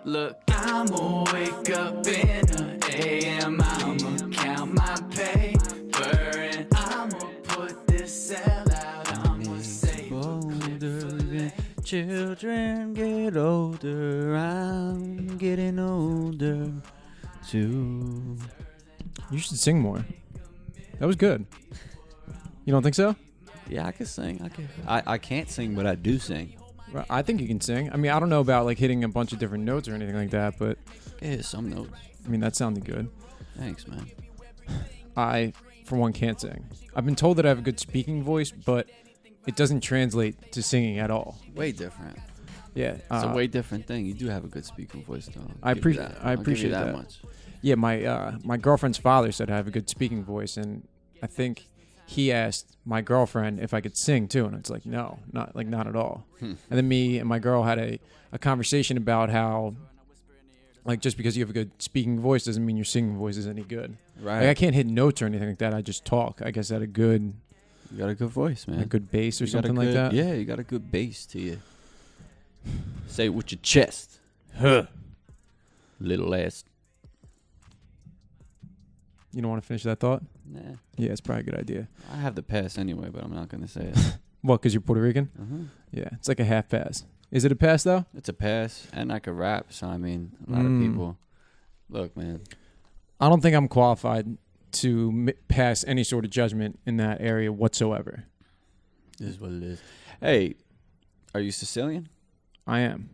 Look, I'ma wake up in the AM, I'ma count my paper, and I'ma put this cell out, I'ma save a clip for later. Children get older, I'm getting older too. You should sing more. That was good. You don't think so? Yeah, I can sing. I can't sing, but I do sing. Well, I think you can sing. I mean, I don't know about like hitting a bunch of different notes or anything like that, but Yeah, some notes. I mean, that sounded good. Thanks, man. I, for one, can't sing. I've been told that I have a good speaking voice, but it doesn't translate to singing at all. Way different. Yeah. It's a way different thing. You do have a good speaking voice, though. I appreciate that much. Yeah, my girlfriend's father said I have a good speaking voice, and I think he asked my girlfriend if I could sing too, and it's like, no, not at all. And then me and my girl had a conversation about how, like, just because you have a good speaking voice doesn't mean your singing voice is any good. Right. Like, I can't hit notes or anything like that. I just talk. I guess at You got a good voice, man. a good bass or You got a something like that. Yeah, you got a good bass to you. Say it with your chest. Huh. Little ass. You don't want to finish that thought? Nah. Yeah, it's probably a good idea. I have the pass anyway, but I'm not going to say it. What, because you're Puerto Rican? Uh-huh. Yeah, it's like a half pass. Is it a pass, though? It's a pass, and I could rap, so I mean, a lot of people. Look, man. I don't think I'm qualified to pass any sort of judgment in that area whatsoever. This is what it is. Hey, are you Sicilian? I am.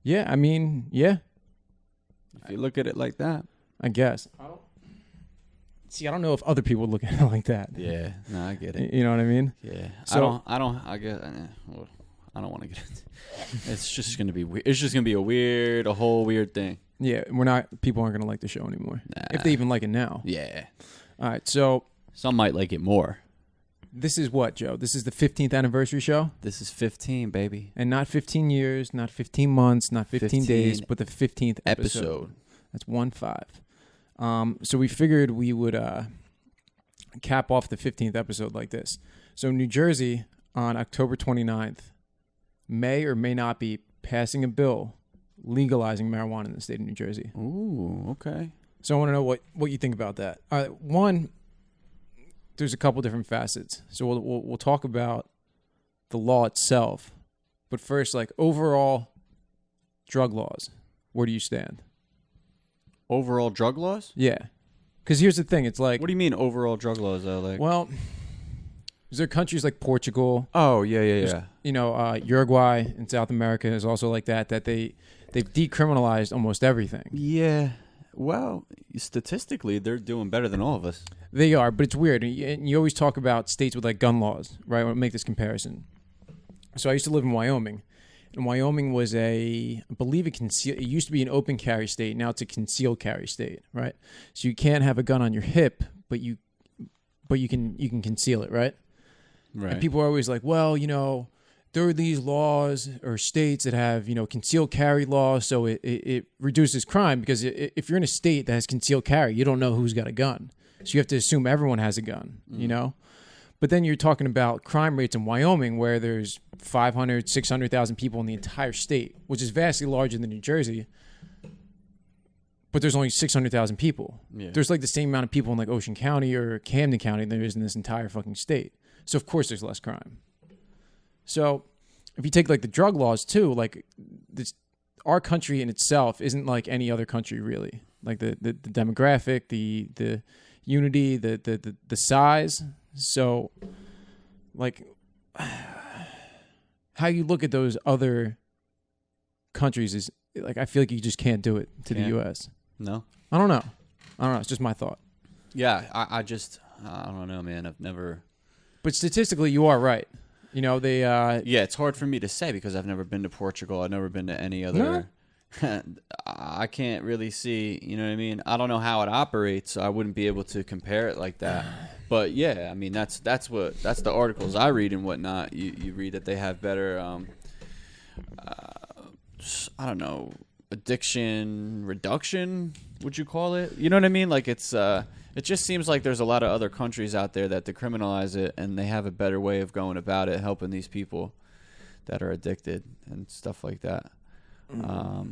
Yeah, I mean, yeah, If you look at it like that. I guess. I don't know if other people look at it like that. Yeah, no, I get it. You know what I mean? Yeah. So- I guess, well, I don't want to get into it. It's just going to be weird. It's just going to be a whole weird thing. Yeah, people aren't going to like the show anymore. Nah. If they even like it now. Yeah. All right, so Some might like it more. this is what, Joe? This is the 15th anniversary show? This is 15, baby. And not 15 years, not 15 months, not 15 days, but the 15th episode. That's 1-5. So we figured we would cap off the 15th episode like this. So New Jersey, on October 29th, may or may not be passing a bill legalizing marijuana in the state of New Jersey. Ooh, okay. So I want to know what you think about that. One, there's a couple different facets. So we'll talk about the law itself. But first, like, overall drug laws, where do you stand? Overall drug laws? Yeah. Because here's the thing. It's like... What do you mean overall drug laws, though? Like, Well, there are countries like Portugal, oh, yeah. Uruguay in South America is also like that they've decriminalized almost everything. Yeah. Well, statistically, they're doing better than all of us. They are, but it's weird. And you always talk about states with like gun laws, right? I'll make this comparison. So I used to live in Wyoming. And Wyoming was I believe it used to be an open carry state. Now it's a concealed carry state, right? So you can't have a gun on your hip, but you can conceal it, right? Right. And people are always like, well, there are these laws or states that have, concealed carry laws, so it reduces crime because if you're in a state that has concealed carry, you don't know who's got a gun. So you have to assume everyone has a gun, But then you're talking about crime rates in Wyoming where there's 500, 600,000 people in the entire state, which is vastly larger than New Jersey. But there's only 600,000 people. Yeah. There's like the same amount of people in like Ocean County or Camden County than there is in this entire fucking state. So of course there's less crime. So if you take like the drug laws too, like our country in itself isn't like any other country really. Like the demographic, the unity, the size. So like how you look at those other countries is like I feel like you just can't do it to the US. No? I don't know. It's just my thought. Yeah, I don't know, man. I've never... But statistically, you are right. They... Yeah, it's hard for me to say because I've never been to Portugal. I've never been to any other... I can't really see, you know what I mean? I don't know how it operates, so I wouldn't be able to compare it like that. But yeah, I mean, that's the articles I read and whatnot. You read that they have better, I don't know, addiction reduction, would you call it? You know what I mean? Like it just seems like there's a lot of other countries out there that decriminalize it and they have a better way of going about it, helping these people that are addicted and stuff like that. All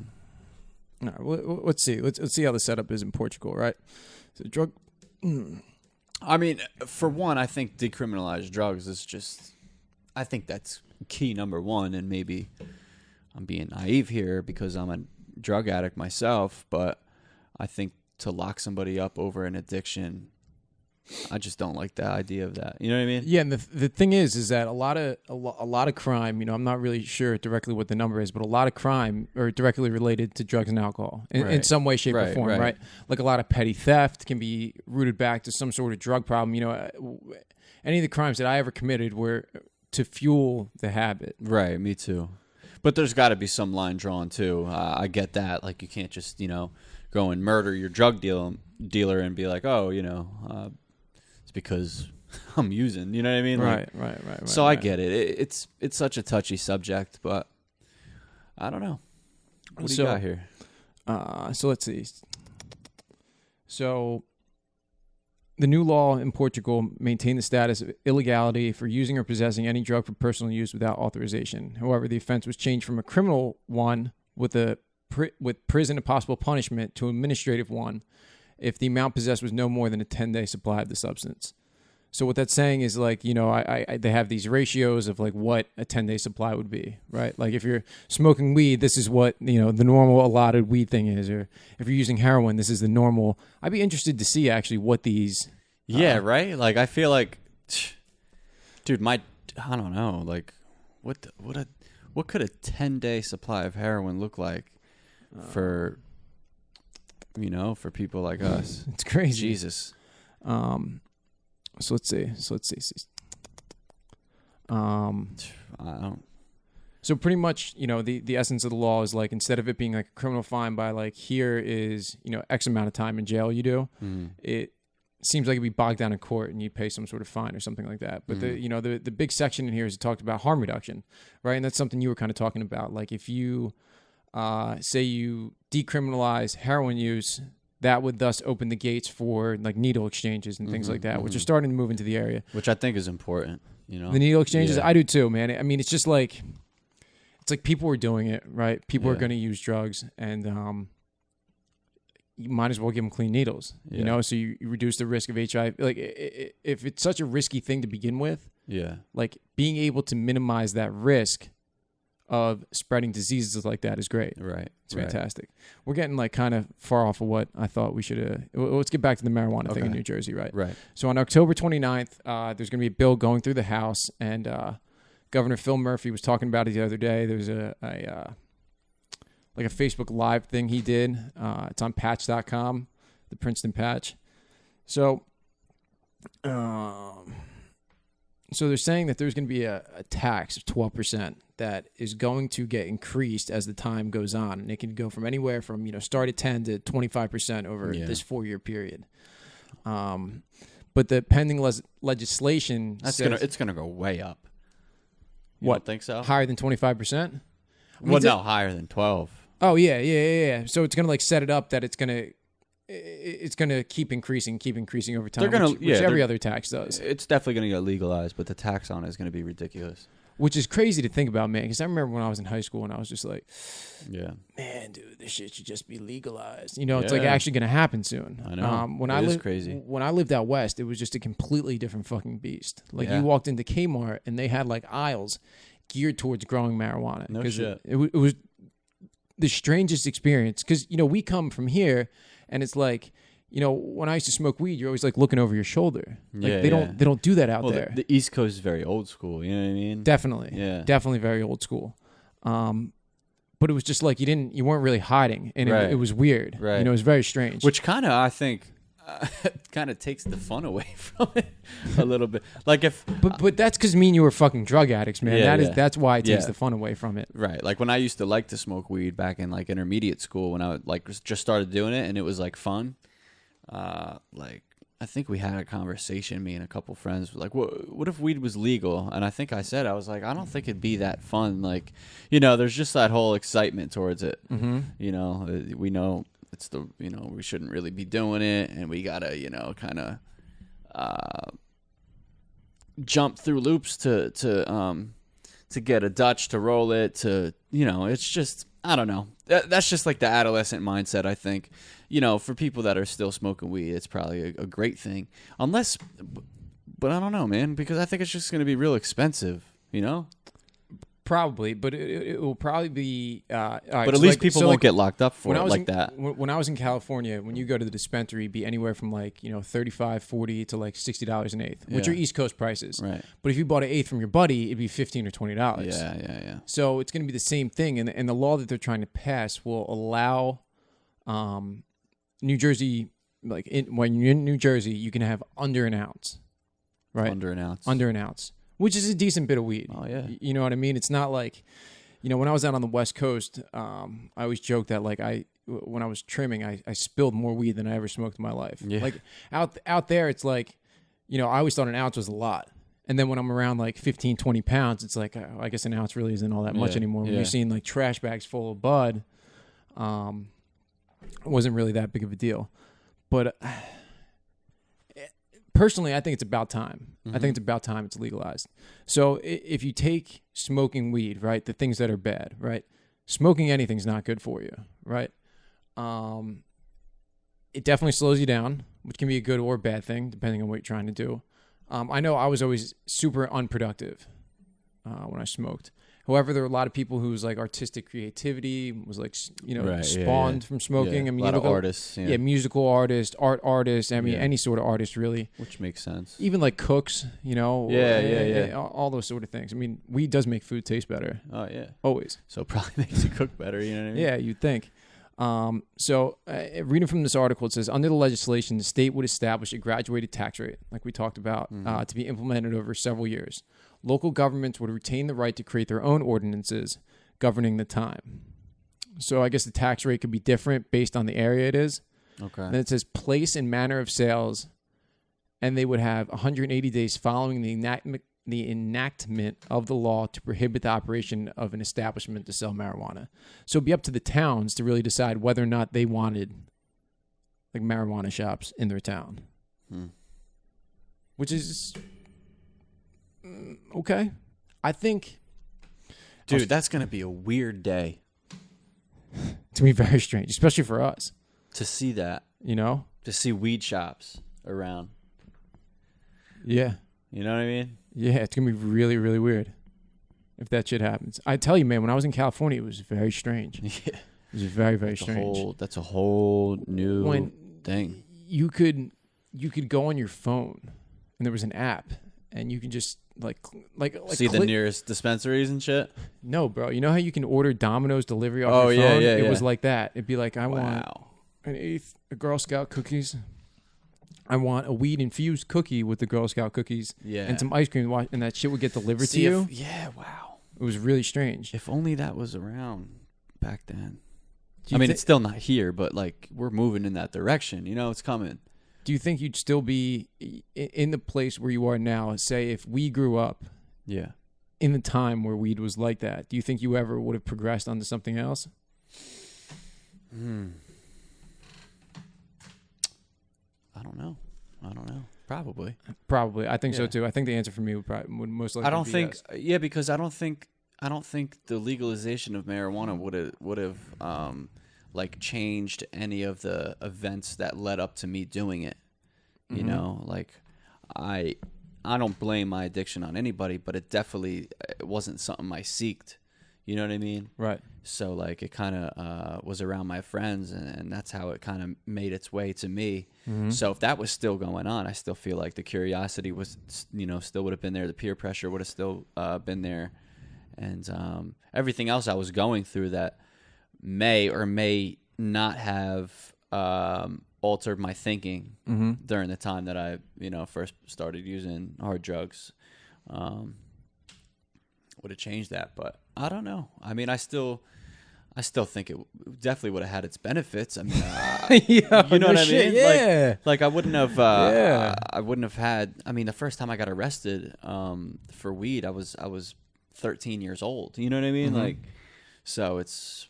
right, let's see. Let's see how the setup is in Portugal, right? So drug. I mean, for one, I think decriminalize drugs is just. I think that's key number one, and maybe I'm being naive here because I'm a drug addict myself, but I think to lock somebody up over an addiction, I just don't like the idea of that. You know what I mean? Yeah, and the thing is that a lot of crime. I'm not really sure directly what the number is, but a lot of crime are directly related to drugs and alcohol in some way, shape, or form. Right. Like a lot of petty theft can be rooted back to some sort of drug problem. Any of the crimes that I ever committed were to fuel the habit. Right. Me too. But there's got to be some line drawn too. I get that. Like you can't just go and murder your drug dealer and be like, oh, it's because I'm using. You know what I mean? Right. So I get it. It's such a touchy subject, but I don't know. What do you got here? So let's see. So the new law in Portugal maintained the status of illegality for using or possessing any drug for personal use without authorization. However, the offense was changed from a criminal one with prison and possible punishment to an administrative one if the amount possessed was no more than a 10-day supply of the substance. So what that's saying is they have these ratios of like what a 10-day supply would be, right? Like if you're smoking weed, this is what, the normal allotted weed thing is, or if you're using heroin, this is the normal. I'd be interested to see actually what these. Yeah, right? Like I feel like, dude, I don't know, like what could a 10-day supply of heroin look like for people like us? It's crazy. Jesus. So let's see. I don't. So pretty much, the essence of the law is like instead of it being like a criminal fine by like here is X amount of time in jail you do, it seems like it'd be bogged down in court and you'd pay some sort of fine or something like that. But the big section in here is it talked about harm reduction, right? And that's something you were kind of talking about. Like if you say you decriminalize heroin use, that would thus open the gates for like needle exchanges and things like that, which are starting to move into the area. Which I think is important, The needle exchanges, I do too, man. I mean, it's just like, it's like people are doing it, right? People are going to use drugs, and you might as well give them clean needles, so you reduce the risk of HIV. Like, if it's such a risky thing to begin with, like being able to minimize that risk of spreading diseases like that is great. Right. It's fantastic. We're getting like kind of far off of what I thought we should. Let's get back to the marijuana thing in New Jersey, right? Right. So on October 29th, there's going to be a bill going through the House, and Governor Phil Murphy was talking about it the other day. There's a Facebook Live thing he did. It's on patch.com, the Princeton Patch. So they're saying that there's going to be a tax of 12% that is going to get increased as the time goes on, and it can go from anywhere from start at 10 to 25% over this 4-year period. But the pending legislation says it's gonna go way up. You what? Don't think so? Higher than 25%? Well, no, higher than 12. Oh yeah. So it's gonna like set it up that it's gonna keep increasing over time. Which every other tax does. It's definitely gonna get legalized, but the tax on it is gonna be ridiculous. Which is crazy to think about, man. Because I remember when I was in high school and I was just like, man, dude, this shit should just be legalized. It's like actually gonna happen soon. I know. It is crazy. When I lived out west, it was just a completely different fucking beast. Like you walked into Kmart and they had like aisles geared towards growing marijuana. No shit. It was the strangest experience because we come from here and it's like when I used to smoke weed, you're always like looking over your shoulder. Like they don't do that out there. The East Coast is very old school. You know what I mean? Definitely, definitely very old school. But it was just like you weren't really hiding, and it was weird. Right. It was very strange. Which kind of I think kind of takes the fun away from it a little bit. Like but that's because me and you were fucking drug addicts, man. That's why it takes the fun away from it. Right. Like when I used to like to smoke weed back in like intermediate school when I like just started doing it and it was like fun. Like I think we had a conversation, me and a couple friends, like, what if weed was legal? And I think I said, I was like, I don't think it'd be that fun. Like, there's just that whole excitement towards it. Mm-hmm. We know it's we shouldn't really be doing it, and we gotta, kind of jump through loops to get a Dutch to roll it. It's just I don't know. That's just like the adolescent mindset, I think. You know, for people that are still smoking weed, it's probably a great thing. Unless, but I don't know, man, because I think it's just going to be real expensive, you know? Probably, but it will probably be. All right, But at least people won't get locked up for it like that. When I was in California, when you go to the dispensary, it'd be anywhere from like, $35, $40 to like $60 an eighth, which are East Coast prices. Right. But if you bought an eighth from your buddy, it'd be $15 or $20. Yeah. So it's going to be the same thing, and the law that they're trying to pass will allow, New Jersey, when you're in New Jersey, you can have under an ounce, right? Under an ounce. Which is a decent bit of weed. Oh, yeah. You know what I mean? It's not like, when I was out on the West Coast, I always joke that like when I was trimming, I spilled more weed than I ever smoked in my life. Yeah. Like out there, it's like, I always thought an ounce was a lot. And then when I'm around like 15, 20 pounds, it's like, I guess an ounce really isn't all that much anymore. When you're seeing like trash bags full of bud, it wasn't really that big of a deal. But personally, I think it's about time. I think it's about time it's legalized. So if you take smoking weed, right, the things that are bad, right, smoking anything's not good for you, right? It definitely slows you down, which can be a good or bad thing, depending on what you're trying to do. I know I was always super unproductive when I smoked. However, there were a lot of people whose like artistic creativity was like, spawned from smoking. Yeah. I mean, a lot of artists. Yeah. Musical artists, art artists. I mean, any sort of artist really. Which makes sense. Even like cooks, Yeah. all those sort of things. I mean, weed does make food taste better. Oh, yeah. Always. So it probably makes you cook better, you know what I mean? Yeah, you'd think. So reading from this article, it says, under the legislation, the state would establish a graduated tax rate, like we talked about, to be implemented over several years. Local governments would retain the right to create their own ordinances governing the time. So I guess the tax rate could be different based on the area it is. Okay. Then it says place and manner of sales, and they would have 180 days following the enactment of the law to prohibit the operation of an establishment to sell marijuana. So it'd be up to the towns to really decide whether or not they wanted like marijuana shops in their town. Which is okay. I think, dude, that's going to be a weird day to be very strange, especially for us. to see that, To see weed shops around. Yeah. You know what I mean? Yeah, it's going to be really, really weird if that shit happens. I tell you, man, when I was in California, it was very strange. Yeah. It was very, very strange. That's a whole new thing. You could go on your phone, and there was an app, and you can just like see the nearest dispensaries and shit. No, bro. You know how you can order Domino's delivery off your phone? It was like that. It'd be like, I want an eighth of Girl Scout cookies. I want a weed infused cookie with the Girl Scout cookies. Yeah. And some ice cream, and that shit would get delivered to you. Yeah, wow. It was really strange. If only that was around back then. I mean, it's still not here, but like we're moving in that direction. It's coming. Do you think you'd still be in the place where you are now? Say if we grew up in the time where weed was like that, do you think you ever would have progressed onto something else? I don't know. Probably. I think so too. I think the answer for me would most likely. I don't be think. yes. Yeah, because I don't think the legalization of marijuana would have like changed any of the events that led up to me doing it. You know, like I don't blame my addiction on anybody, but it wasn't something I seeked. You know what I mean? Right. So like it kind of was around my friends, and that's how it kind of made its way to me. So if that was still going on, I still feel like the curiosity was, still would have been there. The peer pressure would have still been there, and everything else I was going through that may or may not have altered my thinking during the time that I, first started using hard drugs. Would have changed that, but I don't know. I mean, I still think it definitely would have had its benefits. I mean, you know what I mean? Yeah. Like I wouldn't have. I wouldn't have had. I mean, the first time I got arrested for weed, I was 13 years old. You know what I mean? Like, so it's.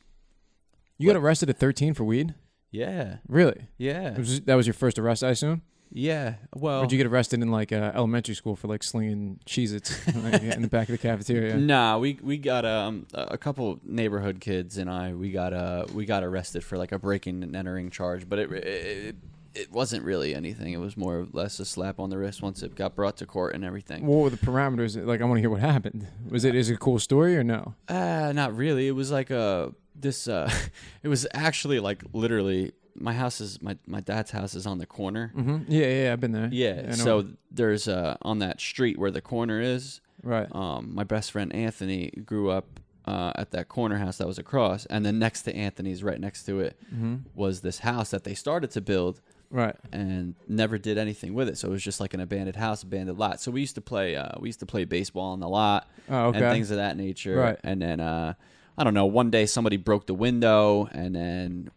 You got arrested at 13 for weed? Yeah. Really? Yeah. That was your first arrest, I assume? Yeah. Well, Or did you get arrested in like elementary school for like slinging Cheez-Its like, in the back of the cafeteria? nah, we got a couple neighborhood kids and we got arrested for like a breaking and entering charge, but it wasn't really anything. It was more or less a slap on the wrist once it got brought to court and everything. What were the parameters? Like, I want to hear what happened. Is it a cool story or no? Not really. It was like it was actually like literally my house is my dad's house is on the corner. Mm-hmm. Yeah, I've been there. Yeah. I know. So there's on that street where the corner is. Right. My best friend Anthony grew up at that corner house that was across, and then next to Anthony's, right next to it, was this house that they started to build. Right. And never did anything with it, so it was just like an abandoned house, abandoned lot. So we used to play baseball on the lot and things of that nature. Right. And then I don't know. One day somebody broke the window, and then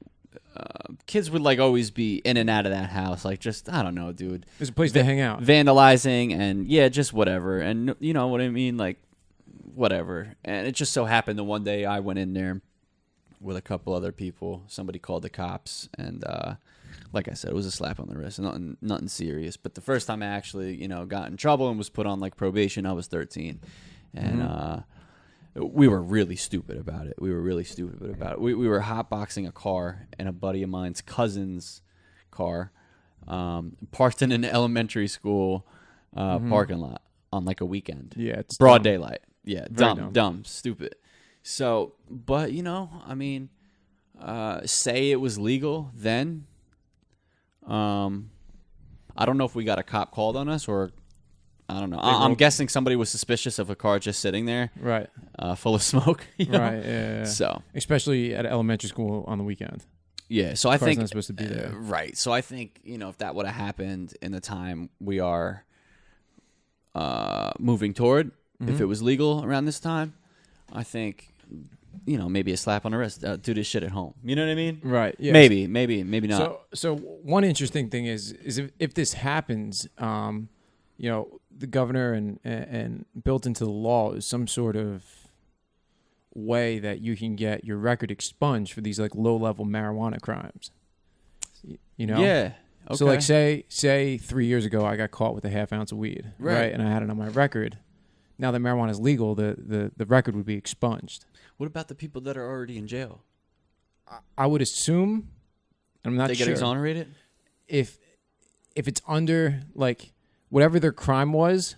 kids would like always be in and out of that house, like just I don't know, dude. There's a place to hang out. Vandalizing and just whatever, and you know what I mean, like whatever. And it just so happened that one day I went in there with a couple other people. Somebody called the cops, and like I said, it was a slap on the wrist, nothing serious. But the first time I actually, got in trouble and was put on like probation, I was 13, and we were really stupid about it. We were hotboxing a car in a buddy of mine's cousin's car, parked in an elementary school parking lot on like a weekend. Yeah, it's broad dumb. daylight. Yeah, Very dumb, stupid. So, but I mean, say it was legal then. I don't know if we got a cop called on us or I don't know. I'm guessing somebody was suspicious of a car just sitting there, right, full of smoke. Right. Yeah. So, especially at elementary school on the weekend. Yeah. So I think not supposed to be there. Right. So I think if that would have happened in the time we are moving toward, if it was legal around this time, I think maybe a slap on the wrist. Do this shit at home. You know what I mean? Right. Yeah. Maybe not. So one interesting thing is if this happens, the governor and built into the law is some sort of way that you can get your record expunged for these like low level marijuana crimes. Yeah. Okay. So like say 3 years ago I got caught with a half ounce of weed, right? And I had it on my record. Now that marijuana is legal, the record would be expunged. What about the people that are already in jail? I would assume, I'm not sure. They get exonerated? If it's under like whatever their crime was,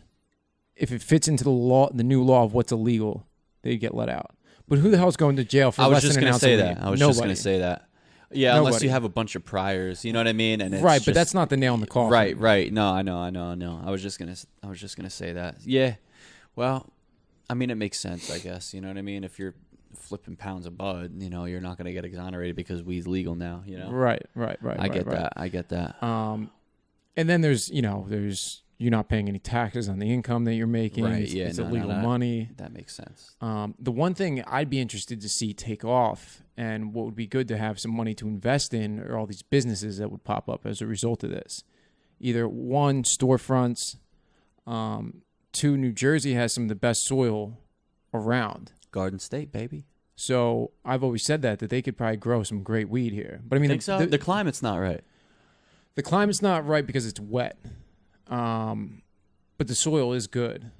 if it fits into the new law of what's illegal, they get let out. But who the hell's going to jail for less than an ounce of weed? I was just going to say that. Yeah, Nobody. Unless you have a bunch of priors, you know what I mean? And it's right, but that's not the nail in the coffin. Right. No, I know. I was just gonna say that. Yeah. Well, I mean, it makes sense, I guess. You know what I mean? If you're flipping pounds of bud, you're not gonna get exonerated because weed's legal now. Right. I get that. And then there's you're not paying any taxes on the income that you're making. Right. It's illegal money. That makes sense. The one thing I'd be interested to see take off, and what would be good to have some money to invest in, are all these businesses that would pop up as a result of this. Either one, storefronts. Two, New Jersey has some of the best soil around. Garden State, baby. So I've always said that they could probably grow some great weed here. But I mean, think so? The climate's not right. The climate's not right because it's wet. But the soil is good,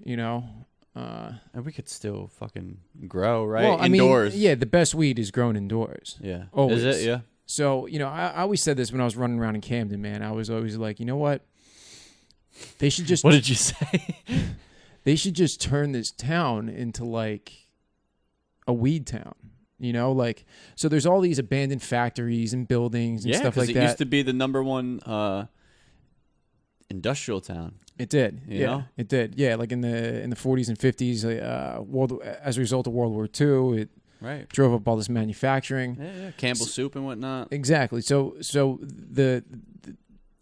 And we could still fucking grow, right? Well, indoors. I mean, yeah, the best weed is grown indoors. Yeah. Always. Is it? Yeah. So, I always said this when I was running around in Camden, man. I was always like, you know what? They should just... What did you say? They should just turn this town into like a weed town. So there's all these abandoned factories and buildings and stuff like that. It used to be the number one industrial town. It did. You know? It did. Yeah, like in the 40s and 50s, as a result of World War II, it drove up all this manufacturing. Yeah. Campbell's soup and whatnot. Exactly. So the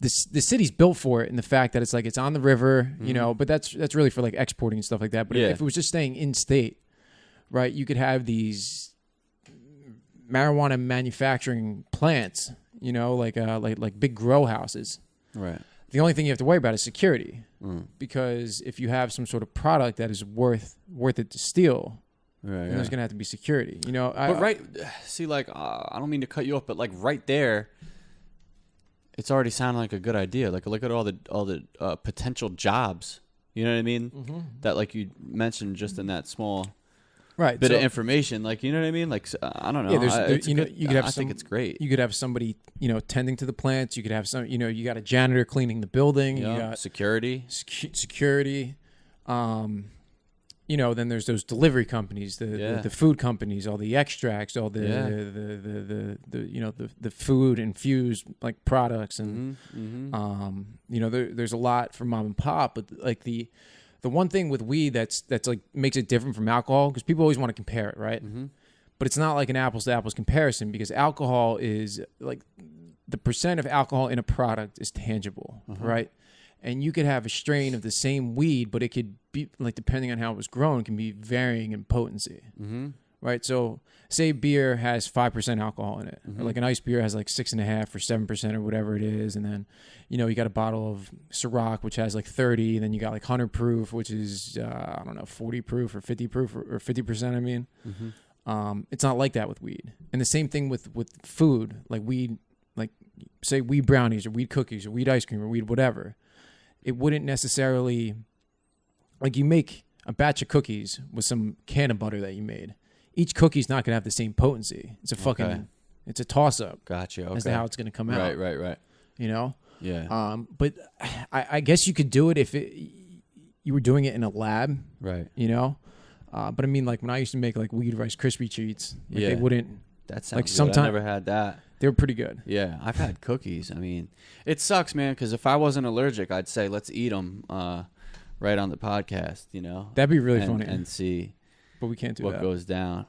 city's built for it, and the fact that it's like it's on the river, but that's really for like exporting and stuff like that. But if it was just staying in state, right, you could have these marijuana manufacturing plants, like big grow houses. Right. The only thing you have to worry about is security, because if you have some sort of product that is worth it to steal, then there's gonna have to be security. I don't mean to cut you off, but like right there, it's already sounding like a good idea. Like, look at all the potential jobs. You know what I mean? Mm-hmm. That, like you mentioned, just in that small Right. bit of information. Like, you know what I mean? Like, I don't know. Yeah, you could have I think it's great. You could have somebody, tending to the plants. You could have some, you got a janitor cleaning the building. Yeah. You got Security. Security. Then there's those delivery companies, the food companies, all the extracts, all the food infused like products, and there's a lot for mom and pop. But like the one thing with weed that's like makes it different from alcohol, because people always want to compare it, right? Mm-hmm. But it's not like an apples to apples comparison, because alcohol is like the percent of alcohol in a product is tangible, right? And you could have a strain of the same weed, but it could be, like, depending on how it was grown, it can be varying in potency, right? So say beer has 5% alcohol in it, or like an ice beer has like 6.5 or 7% or whatever it is. And then, you got a bottle of Ciroc, which has like 30. And then you got like 100 proof, which is, 40 proof or 50 proof or 50%, I mean. It's not like that with weed. And the same thing with food, like weed, like say weed brownies or weed cookies or weed ice cream or weed whatever. It wouldn't necessarily, like, you make a batch of cookies with some can of butter that you made. Each cookie's not going to have the same potency. It's a fucking, it's a toss-up. Gotcha. Okay. As to how it's going to come out. Right. Yeah. But I guess you could do it if you were doing it in a lab. Right. But I mean, like, when I used to make like weed Rice Krispie treats, like, they wouldn't. That sounds like good. sometimes I never had that. They were pretty good. Yeah, I've had cookies. I mean, it sucks, man, because if I wasn't allergic, I'd say let's eat them right on the podcast, That'd be really funny. And see but we can't do what that. goes down,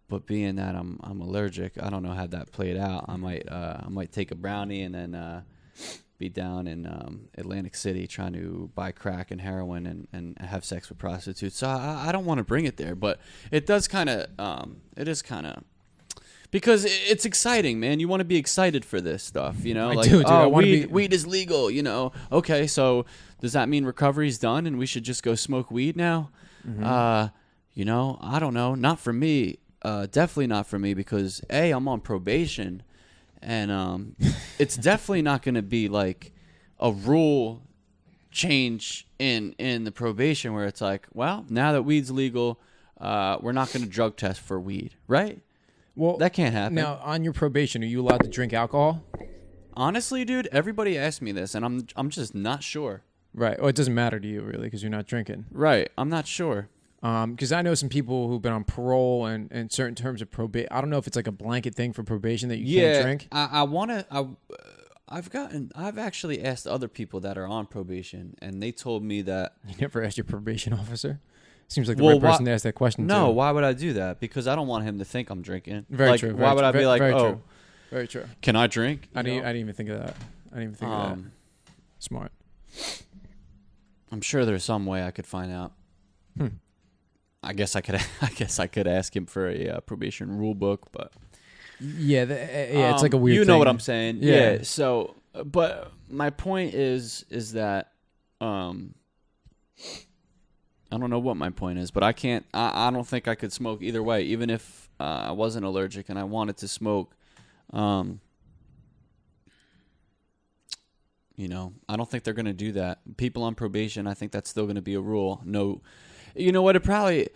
But being that I'm allergic, I don't know how that played out. I might take a brownie and then be down in Atlantic City trying to buy crack and heroin and have sex with prostitutes. So I don't want to bring it there, but it does it is kind of, because it's exciting, man. You want to be excited for this stuff, I like, do, dude. I wanna weed is legal, Okay, so does that mean recovery's done and we should just go smoke weed now? I don't know. Not for me. Definitely not for me, because I'm on probation, and it's definitely not going to be like a rule change in the probation where it's like, well, now that weed's legal, we're not going to drug test for weed, right? Well, that can't happen. Now, on your probation, are you allowed to drink alcohol? Honestly, dude, everybody asks me this, and I'm just not sure. Right. Oh, it doesn't matter to you, really, because you're not drinking. Right. I'm not sure. Because I know some people who've been on parole and certain terms of probation. I don't know if it's like a blanket thing for probation that you can't drink. I've actually asked other people that are on probation, and they told me that. You never asked your probation officer? Seems like the right person to ask that question. No, too. why would I do that? Because I don't want him to think I'm drinking. Very true. Why would I be like, true. Very true. Can I drink? I didn't even think of that. I didn't even think of that. Smart. I'm sure there's some way I could find out. I guess I could ask him for a probation rule book, but yeah, it's like a weird. You know what I'm saying? Yeah. So, but my point is that I don't know what my point is, but I can't. I don't think I could smoke either way, even if I wasn't allergic and I wanted to smoke. I don't think they're going to do that. People on probation, I think that's still going to be a rule. No, you know what? It probably.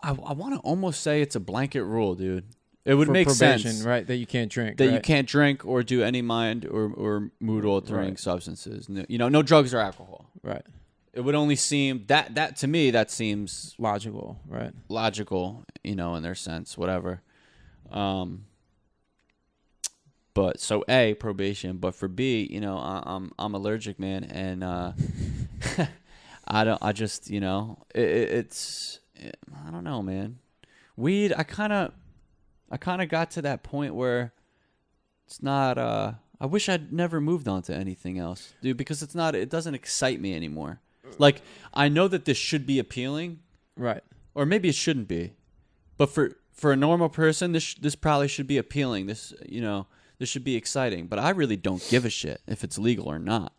I want to almost say it's a blanket rule, dude. It would make sense, right? That you can't drink. That you can't drink or do any mind or mood altering substances. No drugs or alcohol. Right. It would only seem that to me that seems logical, right? Logical, in their sense, whatever. But so A, probation, but for B, I'm allergic, man, and it's I don't know, man. Weed, I kind of got to that point where it's not I wish I'd never moved on to anything else, dude, because it doesn't excite me anymore. Like, I know that this should be appealing, right? Or maybe it shouldn't be, but for a normal person, this probably should be appealing. This should be exciting. But I really don't give a shit if it's legal or not.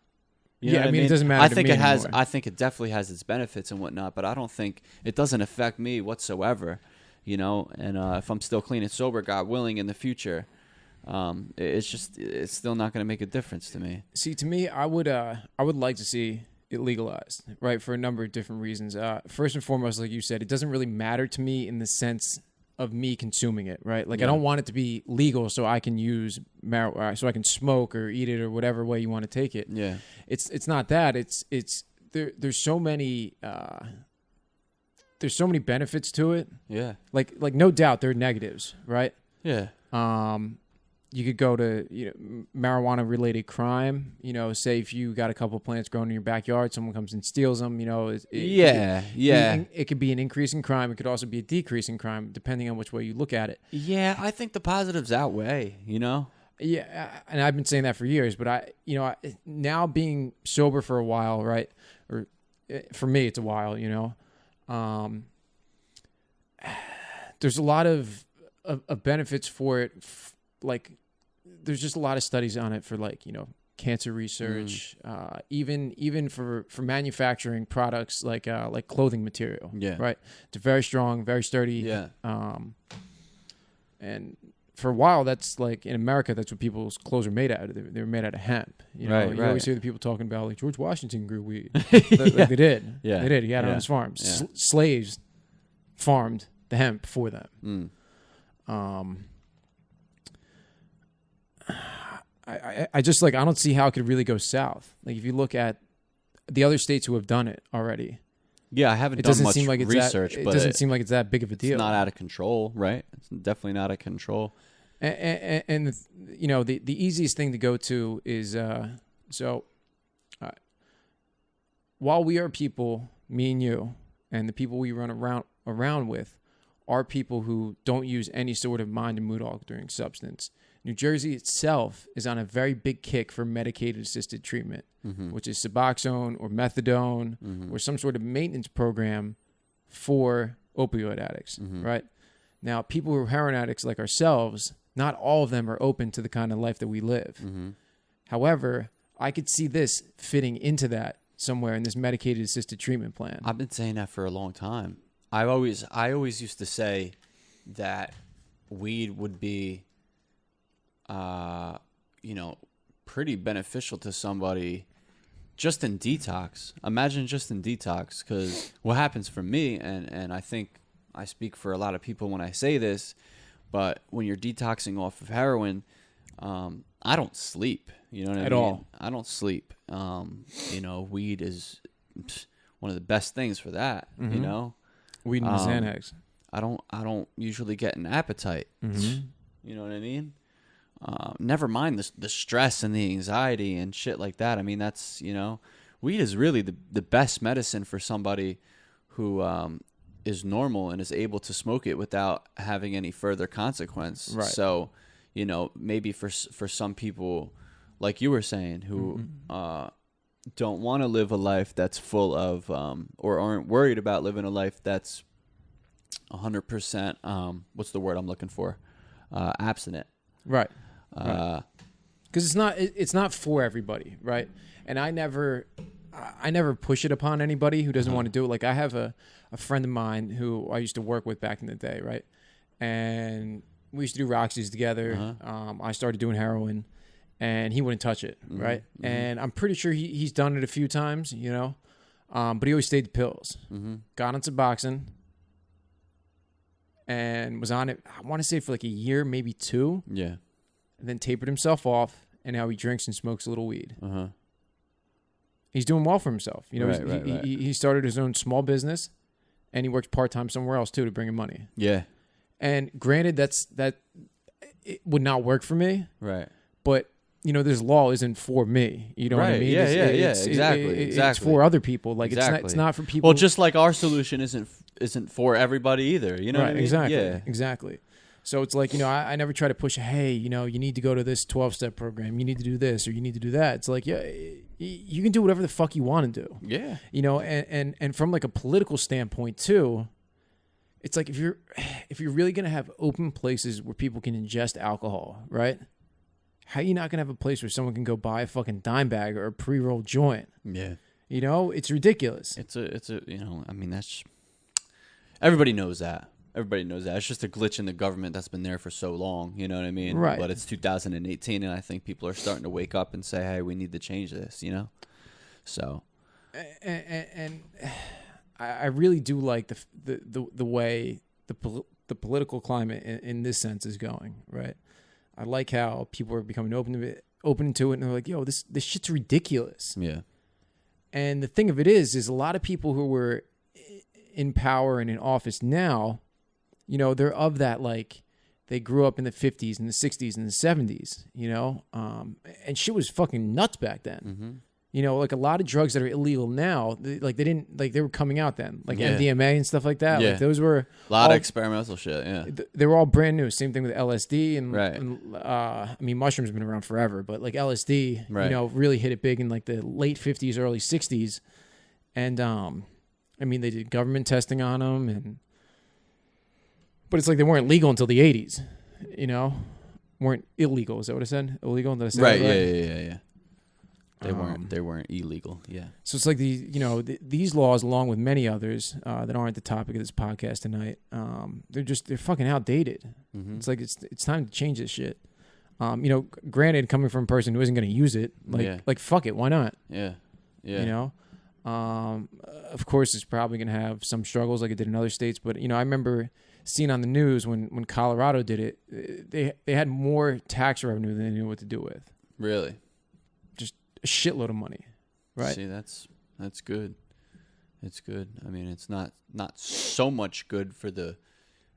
You know what I mean, it doesn't matter. I think it has. Anymore. I think it definitely has its benefits and whatnot. But I don't think it doesn't affect me whatsoever. And if I'm still clean and sober, God willing, in the future, It's still not going to make a difference to me. See, to me, I would like to see it legalized, right? For a number of different reasons. First and foremost, like you said, it doesn't really matter to me in the sense of me consuming it, right? Like I don't want it to be legal so I can use marijuana, so I can smoke or eat it or whatever way you want to take it. Yeah. It's not that. There's so many benefits to it. Yeah. Like no doubt there are negatives, right? Yeah. You could go to marijuana related crime. Say if you got a couple plants growing in your backyard, someone comes and steals them. It could be an increase in crime. It could also be a decrease in crime, depending on which way you look at it. Yeah, I think the positives outweigh. Yeah, and I've been saying that for years. But I now being sober for a while, right? Or for me, it's a while. There's a lot of benefits for it. Like there's just a lot of studies on it for cancer research, even for manufacturing products like clothing material. Yeah. Right. It's very strong, very sturdy. Yeah. And for a while, that's like in America, that's what people's clothes are made out of. They were made out of hemp. You always hear the people talking about like George Washington grew weed. They did. Yeah. They did. He had it on his farm. Yeah. Slaves farmed the hemp for them. I just I don't see how it could really go south. Like if you look at the other states who have done it already. Yeah, I haven't done much research, but it doesn't seem like it's that big of a deal. It's not out of control, right? It's definitely not out of control. And the easiest thing to go to is while we are people, me and you, and the people we run around with are people who don't use any sort of mind and mood altering substance. New Jersey itself is on a very big kick for medicated assisted treatment, which is Suboxone or methadone or some sort of maintenance program for opioid addicts, right? Now, people who are heroin addicts like ourselves, not all of them are open to the kind of life that we live. However, I could see this fitting into that somewhere in this medicated assisted treatment plan. I've been saying that for a long time. I always used to say that weed would be pretty beneficial to somebody just in detox. Imagine just in detox, because what happens for me, and I think I speak for a lot of people when I say this, but when you're detoxing off of heroin, I don't sleep. You know what I mean? At all. I don't sleep. Weed is one of the best things for that. Weed and Xanax. I don't usually get an appetite. You know what I mean? Never mind the stress and the anxiety and shit like that. I mean, that's, weed is really the best medicine for somebody who is normal and is able to smoke it without having any further consequence. Right. So, maybe for some people, like you were saying, who don't want to live a life that's full of, or aren't worried about living a life that's 100%, what's the word I'm looking for? Abstinent. Right. Because it's not for everybody, right? And I never push it upon anybody who doesn't want to do it. Like I have a friend of mine who I used to work with back in the day, right? And we used to do Roxy's together. I started doing heroin, and he wouldn't touch it, right? And I'm pretty sure he's done it a few times, but he always stayed the pills. Got on Suboxone, and was on it, I want to say for like a year, maybe 2. Yeah. And then tapered himself off, and now he drinks and smokes a little weed. He's doing well for himself. He started his own small business, and he works part-time somewhere else too to bring in money. Yeah. And granted, that it would not work for me. Right. But this law isn't for me. You know what I mean? Yeah, exactly. It's for other people. Like it's not for people. Well, just like our solution isn't for everybody either. You know what I mean? Exactly. Yeah. Exactly. So it's like, I never try to push, hey, you need to go to this 12-step program. You need to do this or you need to do that. It's like, yeah, you can do whatever the fuck you want to do. Yeah. And from like a political standpoint too, it's like if you're really going to have open places where people can ingest alcohol, right? How are you not going to have a place where someone can go buy a fucking dime bag or a pre-rolled joint? Yeah. It's ridiculous. It's a I mean, that's everybody knows that. Everybody knows that. It's just a glitch in the government that's been there for so long. You know what I mean? Right. But it's 2018, and I think people are starting to wake up and say, "Hey, we need to change this." You know. So. And I really do like the way the political climate in this sense is going. Right. I like how people are becoming open to it, and they're like, "Yo, this shit's ridiculous." Yeah. And the thing of it is a lot of people who were in power and in office now, you know, they're of that, like, they grew up in the 50s and the 60s and the 70s, you know, and shit was fucking nuts back then. Mm-hmm. You know, like a lot of drugs that are illegal now, they were coming out then, like Yeah. MDMA and stuff like that. Yeah. Like those were A lot all- of experimental shit. Yeah. they were all brand new. Same thing with LSD and, Right. I mean, mushrooms have been around forever, but like LSD, Right. you know, really hit it big in like the late 50s, early 60s. And, I mean, they did government testing on them, but it's like they weren't legal until the 80s, you know? Weren't illegal. Is that what I said? Illegal? Did I say Right. that Yeah. They weren't illegal. Yeah. So it's like these laws, along with many others that aren't the topic of this podcast tonight, they're fucking outdated. Mm-hmm. It's like it's time to change this shit. You know, granted, coming from a person who isn't going to use it, like fuck it, why not? Yeah. Yeah. You know, of course, it's probably going to have some struggles like it did in other states. But you know, I remember seeing on the news when Colorado did it, they had more tax revenue than they knew what to do with. Really. A shitload of money, right? See, that's good. It's good. I mean, it's not so much good for the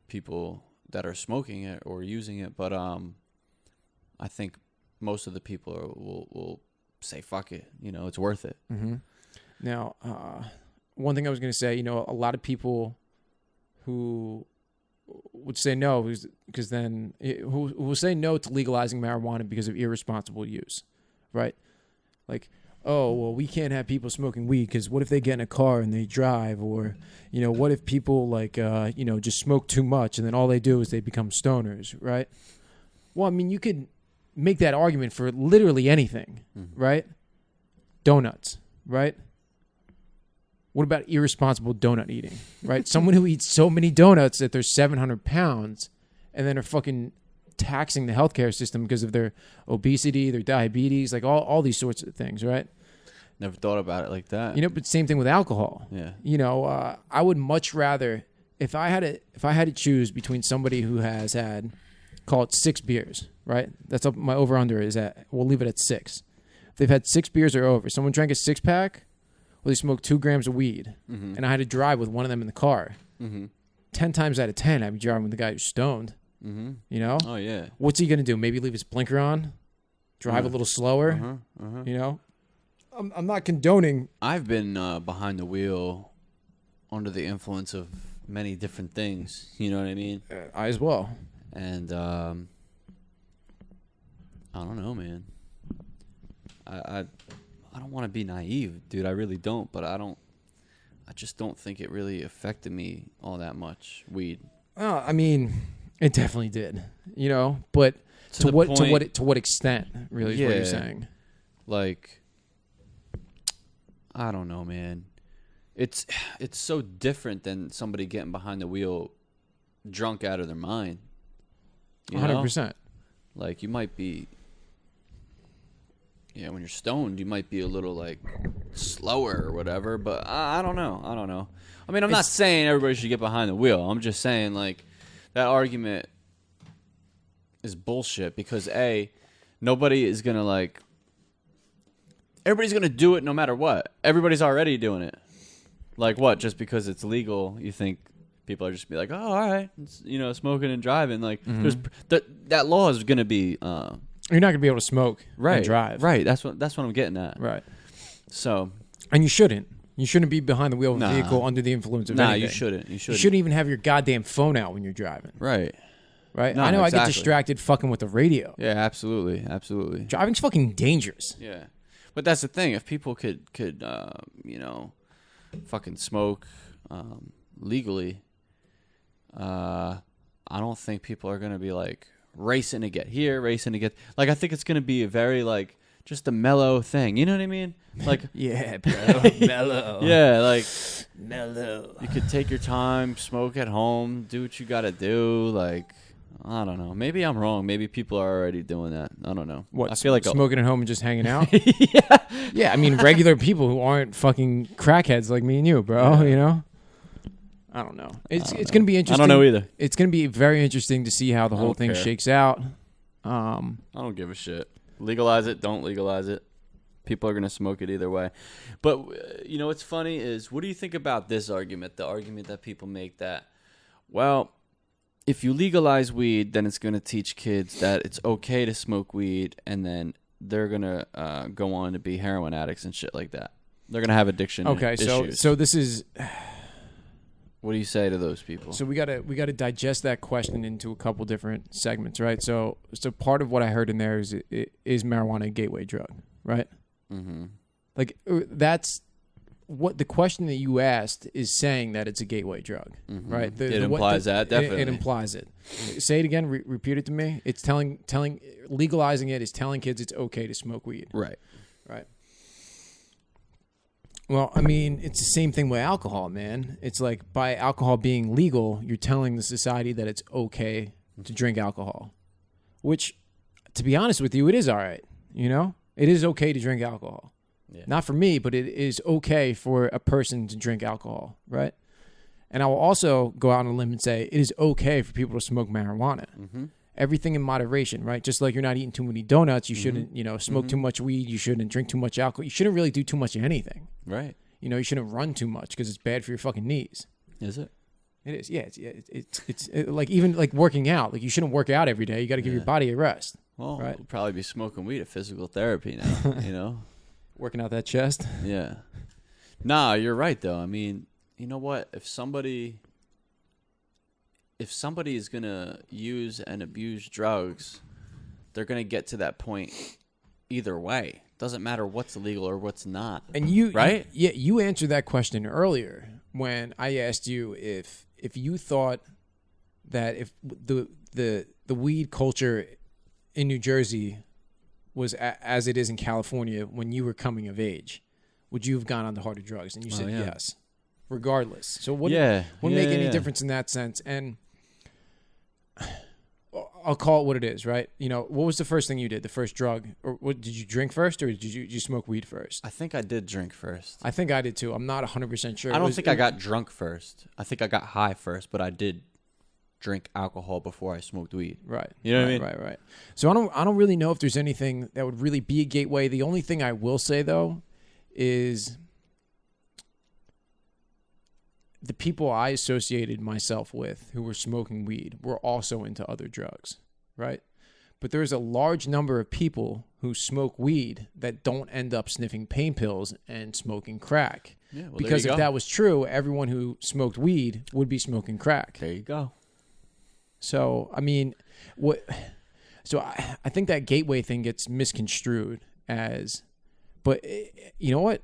people that are smoking it or using it, but I think most of the people will say fuck it. You know, it's worth it. Mm-hmm. Now, one thing I was going to say, you know, a lot of people who would say no, who will say no to legalizing marijuana because of irresponsible use, right? Like, oh, well, we can't have people smoking weed because what if they get in a car and they drive? Or, you know, what if people, like, you know, just smoke too much and then all they do is they become stoners, right? Well, I mean, you could make that argument for literally anything, right? Donuts, right? What about irresponsible donut eating, right? Someone who eats so many donuts that they're 700 pounds and then are fucking taxing the healthcare system because of their obesity, their diabetes, like all these sorts of things, right? Never thought about it like that. You know, but same thing with alcohol. Yeah. You know, I would much rather, if I had to choose between somebody who has had, call it 6 beers, right? That's up, my over under is at, we'll leave it at 6. If they've had 6 beers or over, someone drank a 6-pack, or they smoked 2 grams of weed, and I had to drive with one of them in the car. 10 times out of 10, I'd be driving with the guy who's stoned. You know? Oh yeah. What's he gonna do? Maybe leave his blinker on, drive a little slower. You know? I'm not condoning. I've been behind the wheel under the influence of many different things. You know what I mean? I as well. And I don't know, man. I don't want to be naive, dude. I really don't. But I just don't think it really affected me all that much. Weed. Well, I mean, it definitely did. You know, but to what extent? Really, is what you're saying. Like, I don't know, man. It's so different than somebody getting behind the wheel, drunk out of their mind. 100%. Like, you might be. Yeah, when you're stoned, you might be a little, like, slower or whatever, but I don't know. I mean, I'm not saying everybody should get behind the wheel. I'm just saying, like, that argument is bullshit because, A, nobody is going to, like, everybody's going to do it no matter what. Everybody's already doing it. Like, what? Just because it's legal, you think people are just be like, oh, all right, it's, you know, smoking and driving. Like, there's that law is going to be... You're not gonna be able to smoke and drive. Right. That's what I'm getting at. Right. So. And you shouldn't. You shouldn't be behind the wheel of a vehicle under the influence of anything. You shouldn't. You shouldn't even have your goddamn phone out when you're driving. Right. Right. No, I know. exactly. I get distracted fucking with the radio. Yeah. Absolutely. Driving's fucking dangerous. Yeah. But that's the thing. If people could you know, fucking smoke legally, I don't think people are gonna be like racing to get here, racing to get. Like, I think it's gonna be a very like just a mellow thing. You know what I mean? Like, Yeah, bro. Mellow. yeah, like Mellow. you could take your time, smoke at home, do what you got to do. Like, I don't know. Maybe I'm wrong. Maybe people are already doing that. I don't know. What? I feel like smoking at home and just hanging out. yeah. Yeah, I mean regular people who aren't fucking crackheads like me and you, bro. Yeah. You know. I don't know. It's gonna be I interesting. don't know either. It's gonna be very interesting to see how the whole don't thing care. shakes out. I don't give a shit. Legalize it, don't legalize it. People are going to smoke it either way. But, you know, what's funny is, what do you think about this argument? The argument that people make that, well, if you legalize weed, then it's going to teach kids that it's okay to smoke weed, and then they're going to go on to be heroin addicts and shit like that. They're going to have addiction issues. So this is What do you say to those people? so we gotta digest that question into a couple different segments, right? So part of what I heard in there is marijuana a gateway drug, right? Mm-hmm. Like that's what the question that you asked is saying, that it's a gateway drug, Mm-hmm. right? It implies that, definitely. It implies it. Say it again. Repeat it to me. It's telling legalizing it is telling kids it's okay to smoke weed, Right. right? Well, I mean, it's the same thing with alcohol, man. It's like by alcohol being legal, you're telling the society that it's okay to drink alcohol, which, to be honest with you, it is all right. You know, it is okay to drink alcohol. Yeah. Not for me, but it is okay for a person to drink alcohol, right? And I will also go out on a limb and say it is okay for people to smoke marijuana. Mm-hmm. Everything in moderation, right? Just like you're not eating too many donuts, you shouldn't, smoke Mm-hmm. too much weed. You shouldn't drink too much alcohol. You shouldn't really do too much of anything. Right. You shouldn't run too much because it's bad for your fucking knees. Is it? It is. Yeah. It's like even like working out. Like you shouldn't work out every day. You got to give your body a rest. Well, Right. we'll probably be smoking weed at physical therapy now, you know? Working out that chest. Yeah. Nah, you're right, though. I mean, you know what? If somebody is going to use and abuse drugs, they're going to get to that point either way. Doesn't matter what's illegal or what's not. And you, Right? you answered that question earlier when I asked you if you thought that if the weed culture in New Jersey was as it is in California when you were coming of age, would you have gone on to harder drugs? And you said yeah. yes, regardless. So wouldn't make any difference in that sense. And I'll call it what it is, right? What was the first thing you did? The first drug, or what, did you drink first, or did you smoke weed first? I think I did drink first. I think I did too. I'm not 100% sure. I don't think I got drunk first. I think I got high first, but I did drink alcohol before I smoked weed. Right. You know what I mean? Right. So I don't really know if there's anything that would really be a gateway. The only thing I will say though is the people I associated myself with who were smoking weed were also into other drugs, right? But there's a large number of people who smoke weed that don't end up sniffing pain pills and smoking crack. Yeah, well, because there you if go. that was true, everyone who smoked weed would be smoking crack. There you go. So, I mean, I think that gateway thing gets misconstrued as, but you know what?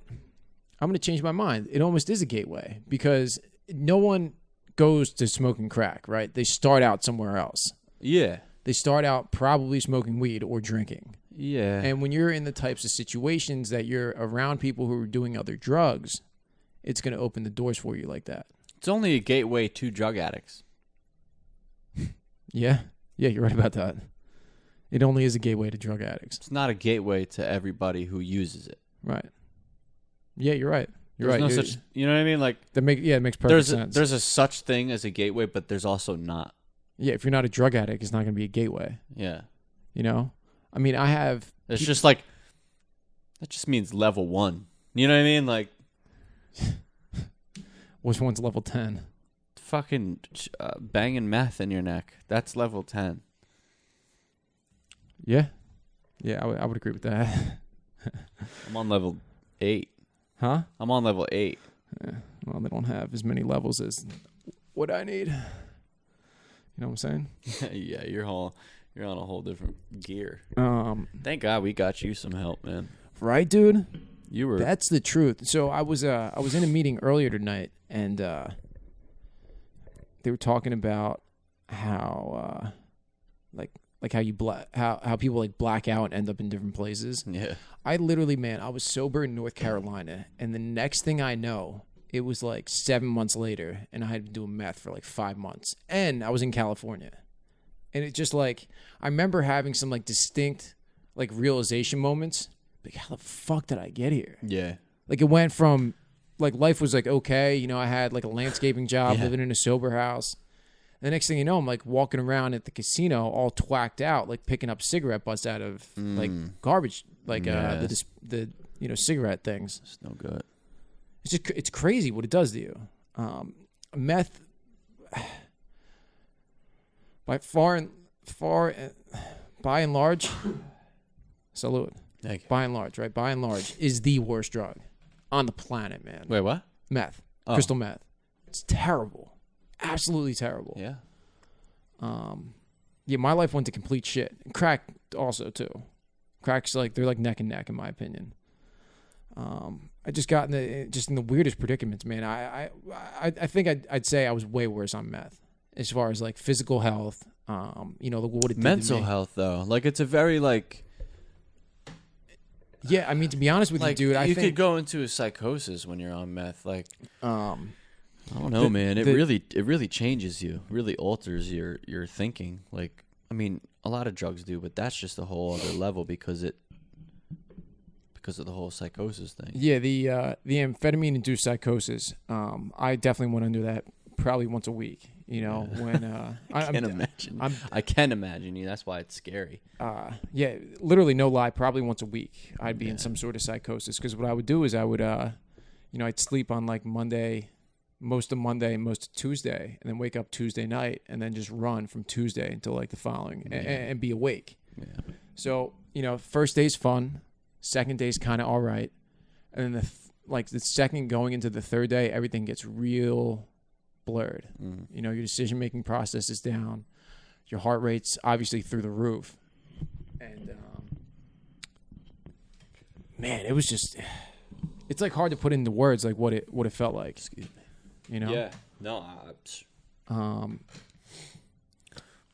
I'm going to change my mind. It almost is a gateway because no one goes to smoking crack, right? They start out somewhere else. Yeah. They start out probably smoking weed or drinking. Yeah. And when you're in the types of situations that you're around people who are doing other drugs, it's going to open the doors for you like that. It's only a gateway to drug addicts. Yeah, you're right about that. It only is a gateway to drug addicts. It's not a gateway to everybody who uses it. Right. Yeah, you're right. You're There's right. no such, you know what I mean? Like, It makes perfect sense. There's a such thing as a gateway, but there's also not. Yeah, if you're not a drug addict, it's not going to be a gateway. Yeah. I mean, I have. It's just like, that just means level 1. You know what I mean? Like, Which one's level 10? fucking banging meth in your neck. That's level 10. Yeah. Yeah, I would agree with that. I'm on level 8. Huh? I'm on level 8. Yeah. Well, they don't have as many levels as what I need. You know what I'm saying? Yeah, you're on a whole different gear. Thank Thank God we got you some help, man. Right, dude? You were That's the truth. So I was in a meeting earlier tonight, and they were talking about how like like how how people like black out and end up in different places. Yeah. I literally, man, I was sober in North Carolina, and the next thing I know, it was like 7 months later, and I had been doing meth for like 5 months, and I was in California, and it just like I remember having some like distinct like realization moments. Like, how the fuck did I get here? Yeah. Like, it went from like life was like okay, you know, I had like a landscaping job, living in a sober house. The next thing you know, I'm like walking around at the casino, all twacked out, like picking up cigarette butts out of like garbage, like the you know, cigarette things. It's no good. It's crazy what it does to you. Meth, by and large, salute. Thank you. By and large, right? By and large, is the worst drug on the planet, man. Wait, what? Meth, crystal meth. It's terrible, absolutely terrible. Yeah. Yeah, my life went to complete shit. And crack also too. Crack's like they're like neck and neck in my opinion. I just got in the weirdest predicaments, man. I think I'd say I was way worse on meth as far as like physical health. You know, what it did Mental to me. health though, like it's a very like. Yeah, I mean, to be honest with Like, you, dude, I you think could go into a psychosis when you're on meth. Like, I don't know, the- man. It the- really changes you. Really alters your thinking. Like, I mean, a lot of drugs do, but that's just a whole other level because of the whole psychosis thing. yeah, the amphetamine induced psychosis. I definitely went under that probably once a week. You know, when I can't imagine. I can imagine you. That's why it's scary. Yeah, literally no lie, probably once a week I'd be in some sort of psychosis because what I would do is I would you know, I'd sleep on like Monday, most of Monday, most of Tuesday, and then wake up Tuesday night and then just run from Tuesday until like the following and be awake. Yeah. So, you know, first day's fun, second day's kind of all right, and then the second going into the third day, everything gets real blurred. You know, your decision making process is down, your heart rate's obviously through the roof, and man, it was just, it's like hard to put into words like what it felt like. Excuse me. You know? Yeah. No.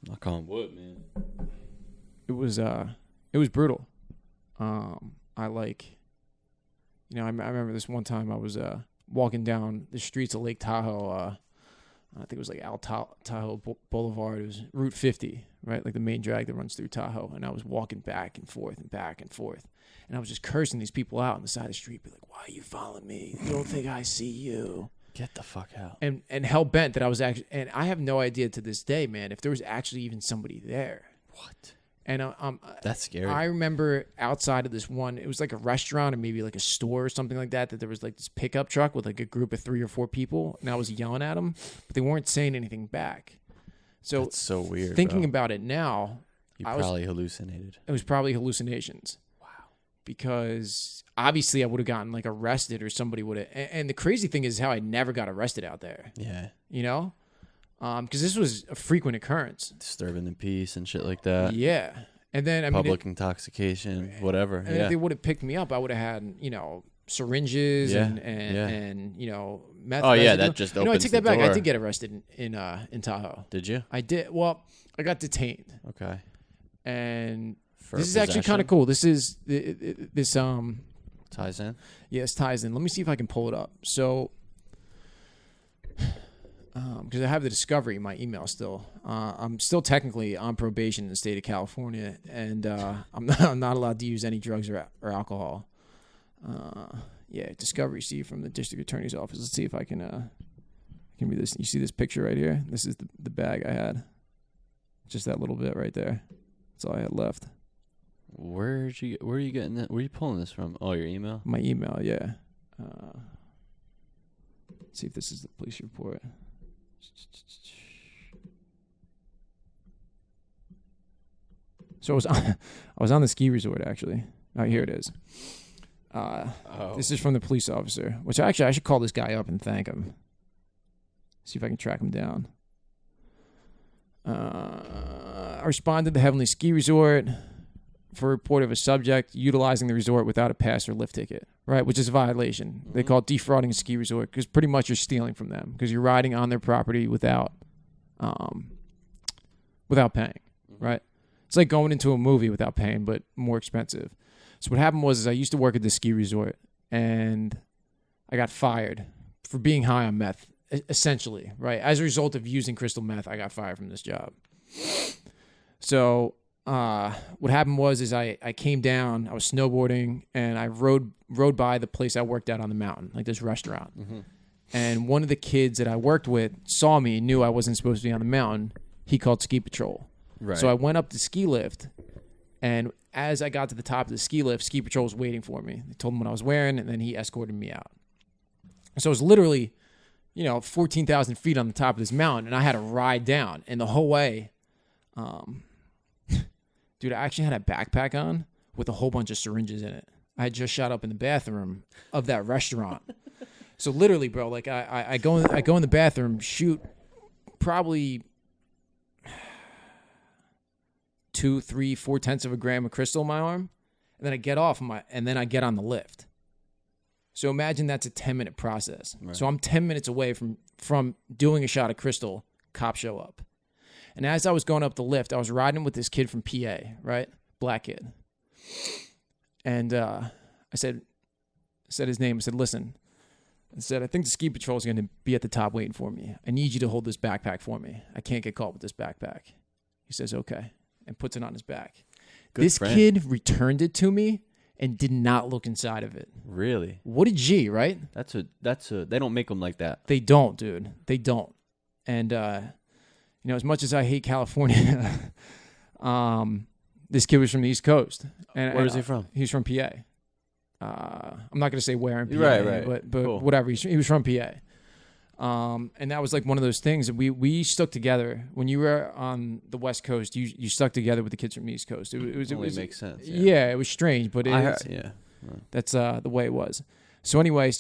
Knock on wood, man. It was brutal. I like, you know, I remember this one time I was walking down the streets of Lake Tahoe. I think it was like Tahoe Boulevard. It was Route 50, right? Like the main drag that runs through Tahoe. And I was walking back and forth and back and forth. And I was just cursing these people out on the side of the street. Be like, why are you following me? You don't think I see you? Get the fuck out. And hell bent that I was actually, and I have no idea to this day, man, if there was actually even somebody there. What? And that's scary. I remember outside of this one, it was like a restaurant or maybe like a store or something like that, that there was like this pickup truck with like a group of 3 or 4 people, and I was yelling at them, but they weren't saying anything back. So that's so weird. Thinking about it now, you probably hallucinated. It was probably hallucinations. Wow. Because obviously I would have gotten like arrested or somebody would have. And the crazy thing is how I never got arrested out there. Yeah. You know? Because this was a frequent occurrence. Disturbing the peace and shit like that. Yeah. And then, I mean, public intoxication, whatever. And if they would have picked me up, I would have had, you know, syringes and you know, meth. Oh, yeah, that just opens I take that the back. door. I did get arrested in Tahoe. Did you? I did. Well, I got detained. Okay. And for this is actually kind of cool. This is this ties in. Yes, ties in. Let me see if I can pull it up. So, because I have the discovery in my email still. I'm still technically on probation in the state of California, and I'm not allowed to use any drugs or alcohol. Yeah, discovery. See from the district attorney's office. Let's see if I can read this. You see this picture right here? This is the bag I had. Just that little bit right there. That's all I had left. Where are you getting that? Where are you pulling this from? Oh, your email? My email, yeah. Let's see if this is the police report. So I was on the ski resort actually. Oh, here it is. This is from the police officer, which I should call this guy up and thank him. See if I can track him down. I responded to the Heavenly Ski Resort for a report of a subject utilizing the resort without a pass or lift ticket, right? Which is a violation. They call it defrauding a ski resort because pretty much you're stealing from them because you're riding on their property without paying, right? It's like going into a movie without paying, but more expensive. So what happened was I used to work at this ski resort, and I got fired for being high on meth, essentially, right? As a result of using crystal meth, I got fired from this job. So what happened was I came down, I was snowboarding, and I rode by the place I worked at on the mountain, like this restaurant. Mm-hmm. And one of the kids that I worked with saw me, knew I wasn't supposed to be on the mountain. He called ski patrol. Right. So I went up the ski lift, and as I got to the top of the ski lift, ski patrol was waiting for me. They told him what I was wearing, and then he escorted me out. So it was literally, 14,000 feet on the top of this mountain, and I had to ride down. And the whole way, dude, I actually had a backpack on with a whole bunch of syringes in it. I had just shot up in the bathroom of that restaurant. So literally, bro, like I go in the bathroom, shoot probably 2, 3, 4/10 of a gram of crystal in my arm, and then I get off and then I get on the lift. So imagine that's a 10-minute process. Right. So I'm 10 minutes away from doing a shot of crystal. Cops show up. And as I was going up the lift, I was riding with this kid from PA, right? Black kid. And I said his name. I said, listen. I said, I think the ski patrol is going to be at the top waiting for me. I need you to hold this backpack for me. I can't get caught with this backpack. He says, okay, and puts it on his back. Good this friend. kid returned it to me and did not look inside of it. Really? What a G, right? That's a. They don't make them like that. They don't, dude. They don't. And as much as I hate California, this kid was from the East Coast. And where is he from? He's from PA. I'm not going to say where in PA, right. but Cool. whatever. He was from PA. And that was like one of those things that we stuck together. When you were on the West Coast, you stuck together with the kids from the East Coast. It makes sense. Yeah, it was strange, but that's the way it was. So anyway,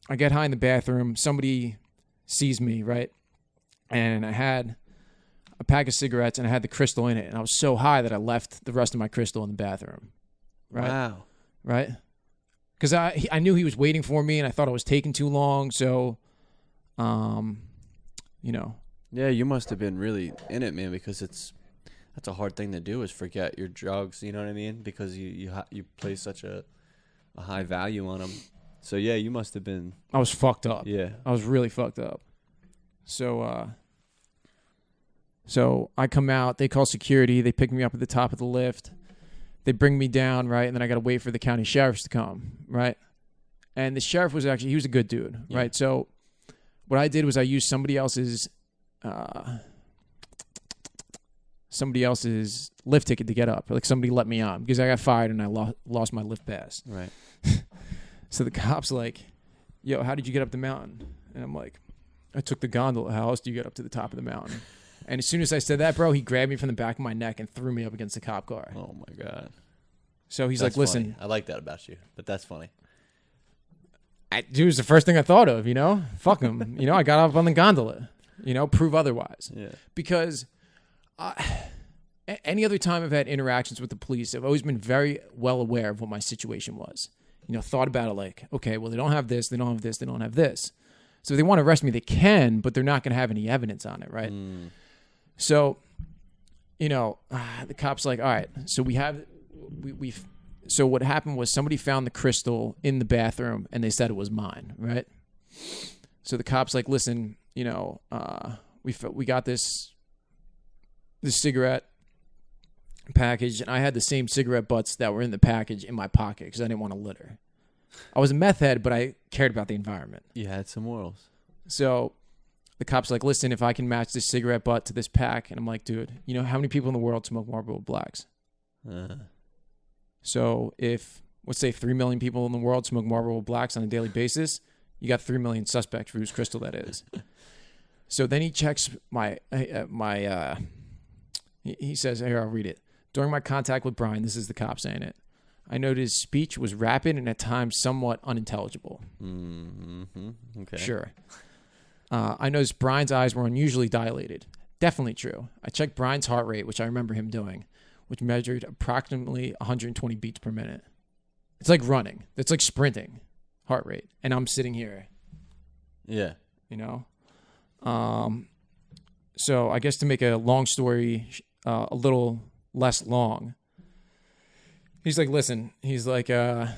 I get high in the bathroom. Somebody sees me, right? And I had a pack of cigarettes and I had the crystal in it. And I was so high that I left the rest of my crystal in the bathroom. Right? Wow. Right? Because I knew he was waiting for me and I thought I was taking too long. So, Yeah, you must have been really in it, man, because that's a hard thing to do, is forget your drugs, you know what I mean? Because you place such a high value on them. So, yeah, you must have been. I was fucked up. Yeah. I was really fucked up. So I come out, they call security, they pick me up at the top of the lift, they bring me down, right? And then I got to wait for the county sheriffs to come, right? And the sheriff was he was a good dude, yeah. Right? So what I did was I used somebody else's lift ticket to get up. Like somebody let me on because I got fired and I lost my lift pass. Right. So the cop's like, yo, how did you get up the mountain? And I'm like, I took the gondola. How else do you get up to the top of the mountain? And as soon as I said that, bro, he grabbed me from the back of my neck and threw me up against the cop car. Oh, my God. So he's that's like, listen. Funny. I like that about you, but that's funny. Dude, it was the first thing I thought of, Fuck him. I got up on the gondola, prove otherwise. Yeah. Because any other time I've had interactions with the police, I've always been very well aware of what my situation was. Thought about it like, okay, well, they don't have this, they don't have this, they don't have this. So if they want to arrest me, they can, but they're not going to have any evidence on it, right? Mm. So, the cop's like, all right, so so what happened was somebody found the crystal in the bathroom and they said it was mine, right? So the cop's like, listen, we got this cigarette package and I had the same cigarette butts that were in the package in my pocket because I didn't want to litter. I was a meth head, but I cared about the environment. You had some morals. So the cop's like, listen, if I can match this cigarette butt to this pack. And I'm like, dude, how many people in the world smoke Marlboro Blacks? So if, let's say 3 million people in the world smoke Marlboro Blacks on a daily basis, you got 3 million suspects for whose crystal that is. So then he checks he says, here, I'll read it. During my contact with Brian, this is the cop saying it, I noted his speech was rapid and at times somewhat unintelligible. Mm-hmm. Okay. Sure. I noticed Brian's eyes were unusually dilated. Definitely true. I checked Brian's heart rate, which I remember him doing, which measured approximately 120 beats per minute. It's like running. It's like sprinting heart rate. And I'm sitting here. Yeah. So I guess to make a long story a little less long. He's like, listen, he's like, I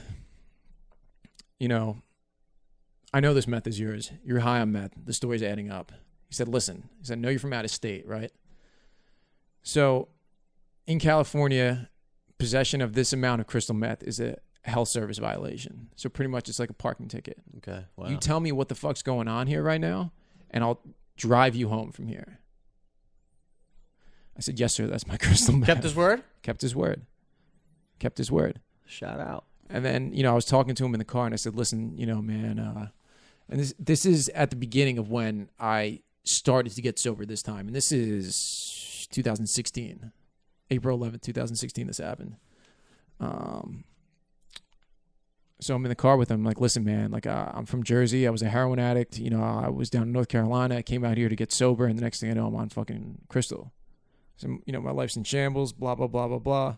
know this meth is yours. You're high on meth. The story's adding up. He said, listen, he said, I know you're from out of state, right? So in California, possession of this amount of crystal meth is a health service violation. So pretty much it's like a parking ticket. Okay. Wow. You tell me what the fuck's going on here right now, and I'll drive you home from here. I said, yes, sir, that's my crystal meth. Kept his word? Kept his word. Kept his word. Shout out. And then, I was talking to him in the car, and I said, listen, man, and this is at the beginning of when I started to get sober this time. And this is 2016. April 11th, 2016, this happened. So I'm in the car with him. I'm like, listen, man, like I'm from Jersey. I was a heroin addict. I was down in North Carolina. I came out here to get sober, and the next thing I know, I'm on fucking crystal. So, my life's in shambles, blah, blah, blah, blah, blah.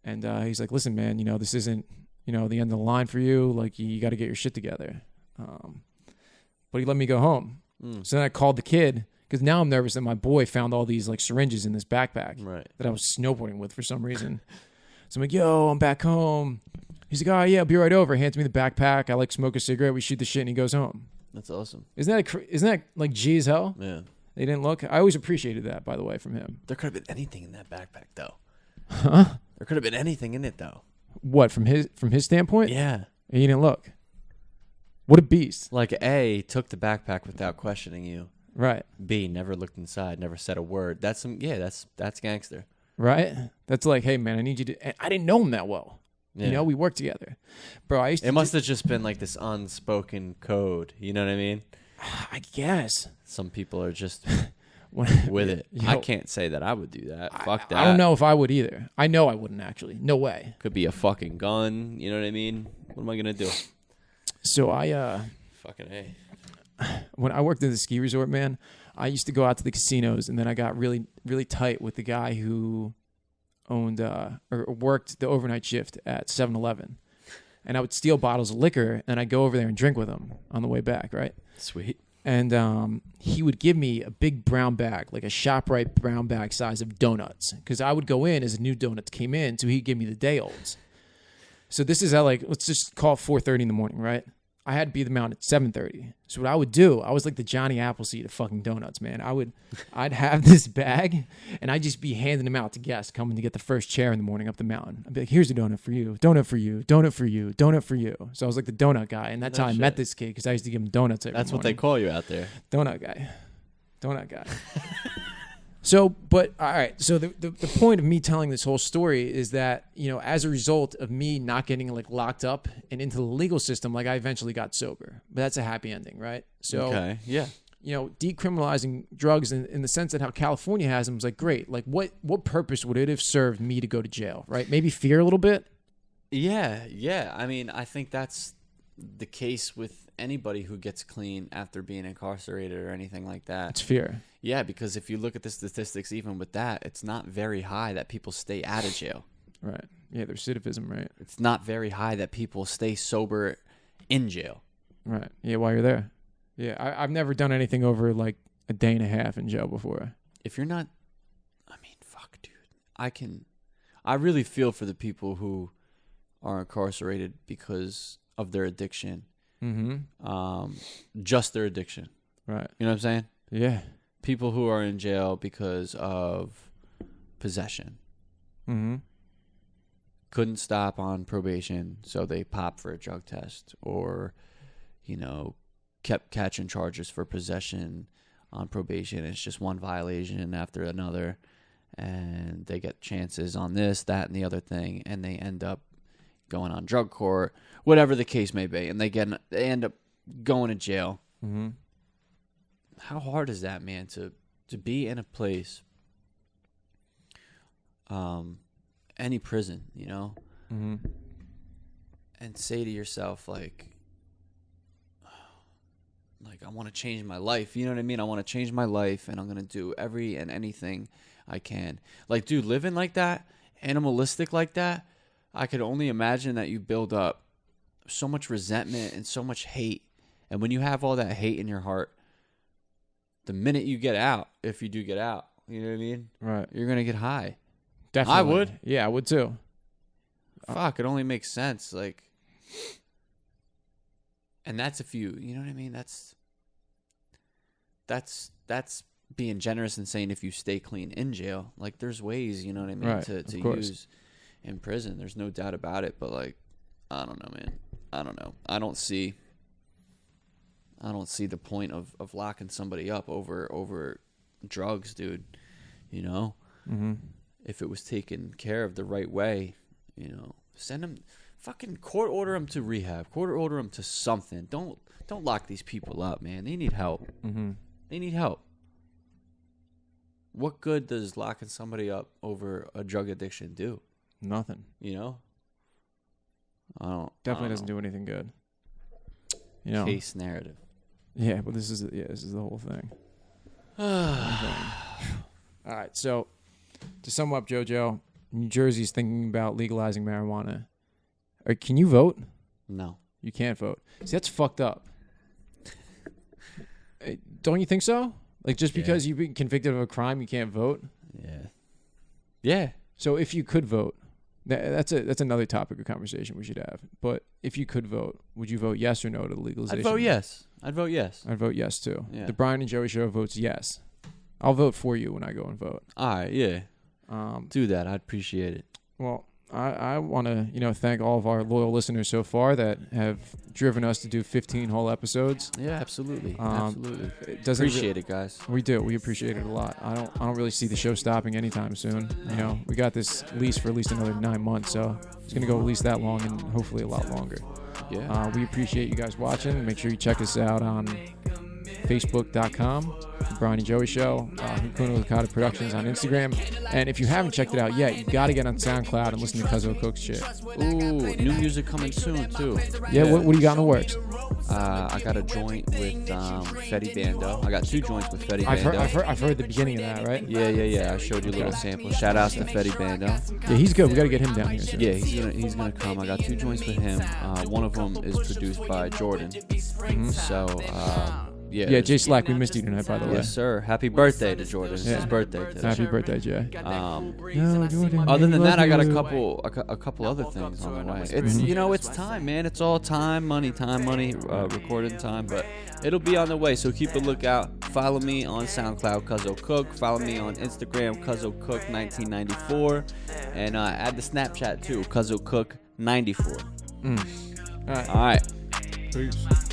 And he's like, listen, man, this isn't, the end of the line for you. Like, you got to get your shit together. But he let me go home. So then I called the kid, because now I'm nervous that my boy found all these, like, syringes in this backpack that I was snowboarding with for some reason. So I'm like, yo, I'm back home. He's like, oh, yeah, I'll be right over. Hands me the backpack. I, like, smoke a cigarette. We shoot the shit, and he goes home. That's awesome. Isn't that like, G as hell? Yeah. They didn't look. I always appreciated that, by the way, from him. There could have been anything in that backpack, though. Huh? There could have been anything in it, though. What, from his standpoint? Yeah. He didn't look. What a beast. Like, A, took the backpack without questioning you. Right. B, never looked inside, never said a word. That's gangster. Right? That's like, hey, man, I need you to... And I didn't know him that well. Yeah. We worked together. Bro, I used to... It must have just been like this unspoken code. You know what I mean? I guess. Some people are just When- with it. Yo, I can't say that I would do that. Fuck that. I don't know if I would either. I know I wouldn't, actually. No way. Could be a fucking gun. You know what I mean? What am I going to do? So I... Fucking A. When I worked at the ski resort, man, I used to go out to the casinos, and then I got really, really tight with the guy who owned or worked the overnight shift at 7-Eleven. And I would steal bottles of liquor, and I'd go over there and drink with him on the way back, right? Sweet. And he would give me a big brown bag, like a ShopRite brown bag size of donuts, because I would go in as new donuts came in, so he'd give me the day olds. So this is at let's just call it 4:30 in the morning, right? I had to be at the mountain at 7:30. So what I would do, I was like the Johnny Appleseed of fucking donuts, man. I'd have this bag, and I'd just be handing them out to guests coming to get the first chair in the morning up the mountain. I'd be like, here's a donut for you, donut for you, donut for you, donut for you. So I was like the donut guy, and that's how I met this kid, because I used to give him donuts every That's what they morning. call you out there. Donut guy. Donut guy. So, but all right. So the point of me telling this whole story is that, as a result of me not getting locked up and into the legal system, I eventually got sober. But that's a happy ending, right? So, Okay. Yeah. Decriminalizing drugs in the sense that how California has them was great. What purpose would it have served me to go to jail, right? Maybe fear a little bit. Yeah. Yeah. I mean, I think that's the case with anybody who gets clean after being incarcerated or anything like that. It's fear. Yeah, because if you look at the statistics, even with that, it's not very high that people stay out of jail. Right. Yeah, there's recidivism, right? It's not very high that people stay sober in jail. Right. Yeah, while you're there. Yeah, I've never done anything over a day and a half in jail before. If you're not, I mean, fuck, dude. I really feel for the people who are incarcerated because of their addiction. Mm-hmm. Just their addiction. Right. You know what I'm saying? Yeah. People who are in jail because of possession. Mm-hmm. Couldn't stop on probation, so they popped for a drug test, or, kept catching charges for possession on probation. It's just one violation after another, and they get chances on this, that, and the other thing, and they end up going on drug court, whatever the case may be, and they end up going to jail. Mm-hmm. How hard is that, man, to be in a place, any prison, Mm-hmm. and say to yourself, I want to change my life. You know what I mean? I want to change my life, and I'm going to do every and anything I can. Dude, living like that, animalistic like that, I could only imagine that you build up so much resentment and so much hate. And when you have all that hate in your heart, the minute you get out, if you do get out, you know what I mean? Right. You're going to get high. Definitely. I would. Yeah, I would too. Fuck, it only makes sense. Like, and that's if you know what I mean? That's being generous and saying if you stay clean in jail. Like, there's ways, you know what I mean, Right, to of course. use in prison. There's no doubt about it. But, like, I don't know, man. I don't know. I don't see the point of locking somebody up over drugs, dude. You know? Mm-hmm. If it was taken care of the right way, you know, send them, fucking court order them to rehab, court order them to something. Don't lock these people up, man. They need help. Mm-hmm. They need help. What good does locking somebody up over a drug addiction do? Nothing. You know? I Definitely don't doesn't know. do anything good. You know. Case narrative. Yeah, but this is the whole thing. All right, so to sum up, JoJo, New Jersey's thinking about legalizing marijuana. Can you vote? No. You can't vote. See, that's fucked up. Don't you think so? Like, just because you've been convicted of a crime, you can't vote? Yeah. Yeah. So if you could vote, that's another topic of conversation we should have. But if you could vote, would you vote yes or no to the legalization? I'd vote yes. I'd vote yes, too. Yeah. The Brian and Joey Show votes yes. I'll vote for you when I go and vote. All right, yeah. Do that. I'd appreciate it. Well, I want to, thank all of our loyal listeners so far that have driven us to do 15 whole episodes. Yeah, absolutely. Absolutely. It doesn't Appreciate it, guys. We do. We appreciate it a lot. I don't really see the show stopping anytime soon. You know, we got this lease for at least another 9 months, so it's gonna go at least that long and hopefully a lot longer. Yeah. We appreciate you guys watching. Make sure you check us out on Facebook.com, Brian and Joey Show, Hakuna Licata Productions on Instagram. And if you haven't checked it out yet, you got to get on SoundCloud and listen to Cuzzo Cook's shit. Ooh, new music coming soon, too. Yeah, what do you got in the works? I got a joint with Fetty Bando. I got 2 joints with Fetty Bando. I've heard the beginning of that, right? Yeah. I showed you a little sample. Shout outs to Fetty Bando. Yeah, he's good. We got to get him down here soon. Yeah, he's gonna come. I got 2 joints with him. One of them is produced by Jordan. Mm-hmm. So yeah, Jay Slack, we missed you tonight, by the way. Yes, sir. Happy birthday to Jordan. It's his birthday today. Happy birthday, Jay. Other than that, I got a couple other things on the way. It's it's time, man. It's all time, money, recording time, but it'll be on the way. So keep a lookout. Follow me on SoundCloud, Cuzzo Cook. Follow me on Instagram, Cuzzo Cook 1994, and add the Snapchat too, Cuzzo Cook 94. All right. All right. Peace.